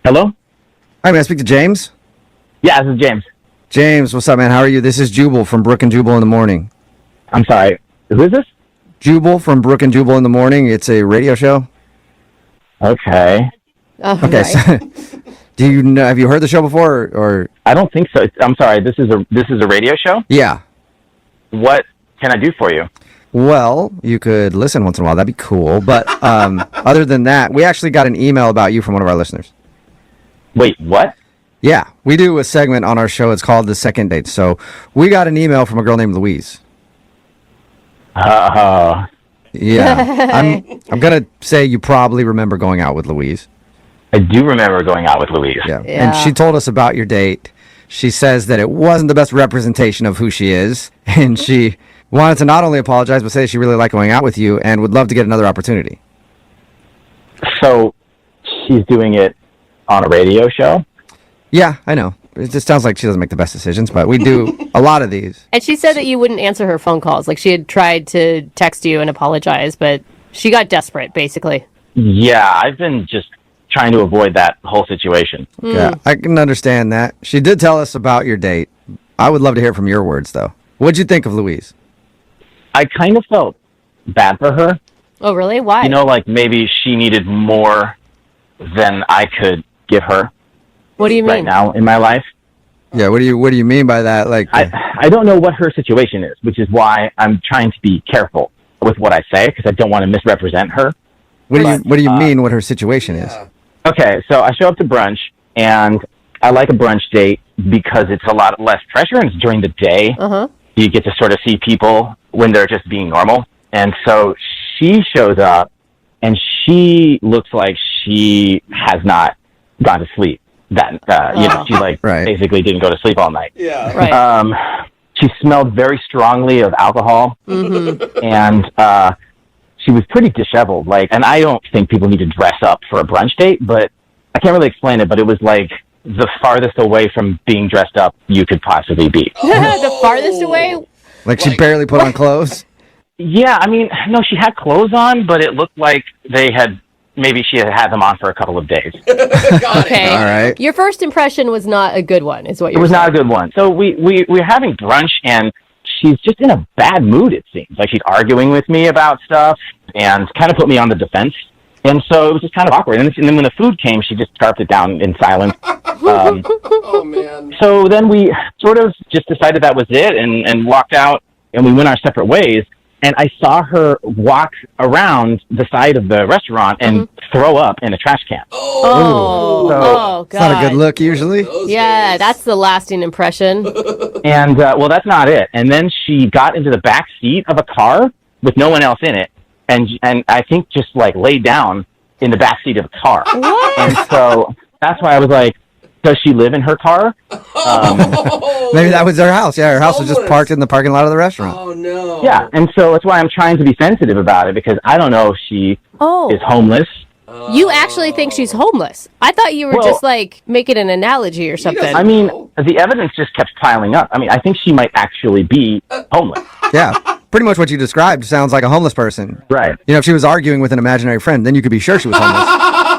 Hello? Hi, may I speak to James? Yeah, this is James. James, what's up, man? How are you? This is Jubal from Brook and Jubal in the Morning. I'm sorry. Who is this? Jubal from Brook and Jubal in the Morning. It's a radio show. Okay. Okay, Right. so do you know? Have you heard the show before? Or I don't think so. I'm sorry. This is a radio show? yeah. What can I do for you? Well, you could listen once in a while. That'd be cool. But other than that, we actually got an email about you from one of our listeners. Wait, what? Yeah, we do a segment on our show. It's called The Second Date. So we got an email from a girl named Louise. Uh, Yeah, I'm gonna say you probably remember going out with Louise. I do remember going out with Louise. Yeah. And Yeah. she told us about your date. She says that it wasn't the best representation of who she is, and she wanted to not only apologize, but say she really liked going out with you and would love to get another opportunity. So she's doing it on a radio show? Yeah, I know. It just sounds like she doesn't make the best decisions, but we do a lot of these. And she said that you wouldn't answer her phone calls. Like she had tried to text you and apologize, but she got desperate, basically. Yeah, I've been just trying to avoid that whole situation. Yeah, I can understand that. She did tell us about your date. I would love to hear from your words, though. What'd you think of Louise? I kind of felt bad for her. Oh, really? Why? You know, like maybe she needed more than I could give her What do you mean? right now in my life. Yeah, what do you mean by that? Like, I don't know what her situation is, which is why I'm trying to be careful with what I say because I don't want to misrepresent her. what do you mean what her situation is? Okay, so I show up to brunch, and I like a brunch date because it's a lot less pressure, and it's during the day. Uh-huh. You get to sort of see people when they're just being normal. And so she shows up, and she looks like she has not gone to sleep. She Right. basically didn't go to sleep all night. Yeah. Right. She smelled very strongly of alcohol, and she was pretty disheveled. And I don't think people need to dress up for a brunch date, but I can't really explain it. But it was like the farthest away from being dressed up you could possibly be. The farthest away? Like she barely put on clothes? Yeah, I mean, no, she had clothes on, but it looked like maybe she had them on for a couple of days. Got Okay. All right. Your first impression was not a good one, is what It you're was saying. not a good one. So we're having brunch, and she's just in a bad mood, it seems. Like she's arguing with me about stuff and kind of put me on the defense. And so it was just kind of awkward. And then when the food came, she just scarfed it down in silence. Oh, man. So then we sort of just decided that was it and walked out, and we went our separate ways. And I saw her walk around the side of the restaurant and throw up in a trash can. Oh, So- God. It's not a good look usually. Those Yeah, days. that's the lasting impression. And, well, that's not it. And then she got into the back seat of a car with no one else in it. And I think just, laid down in the back seat of the car. What? And so that's why I was like, does she live in her car? Maybe that was her house. Yeah, her house was just Homeless. parked in the parking lot of the restaurant. Oh, no. Yeah. And so that's why I'm trying to be sensitive about it because I don't know if she Oh, is homeless. you actually think she's homeless. I thought you were Well- just, making an analogy or something. doesn't- I mean, No. the evidence just kept piling up. I mean, I think she might actually be homeless. Yeah, pretty much what you described sounds like a homeless person. Right. You know, if she was arguing with an imaginary friend, then you could be sure she was homeless.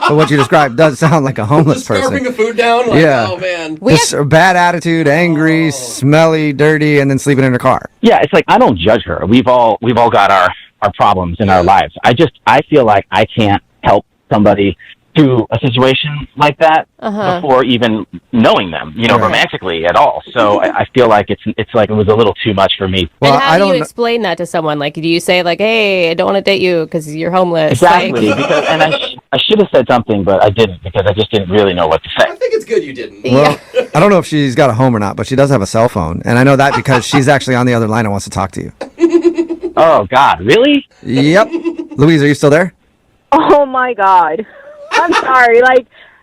But what you described does sound like a homeless Scarfing person. the food down? Yeah. Oh, man. We Just a bad attitude, angry, smelly, dirty, and then sleeping in her car. Yeah, it's like I don't judge her. We've all got our problems in our lives. I feel like I can't help somebody through a situation like that before even knowing them, Right. romantically at all. So I feel like it's like it was a little too much for me. Well, and how I do don't you kn- explain that to someone? Do you say, hey, I don't want to date you because you're homeless? Exactly, because I should have said something, but I didn't because I just didn't really know what to I say. think it's good you didn't. Well, I don't know if she's got a home or not, but she does have a cell phone. And I know that because she's actually on the other line and wants to talk to you. Oh God, really? Yep. Louise, are you still there? Oh my God. I'm sorry.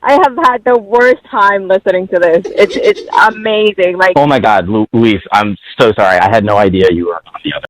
I have had the worst time listening to this. It's amazing. Oh my God, Louise, I'm so sorry. I had no idea you were on the other.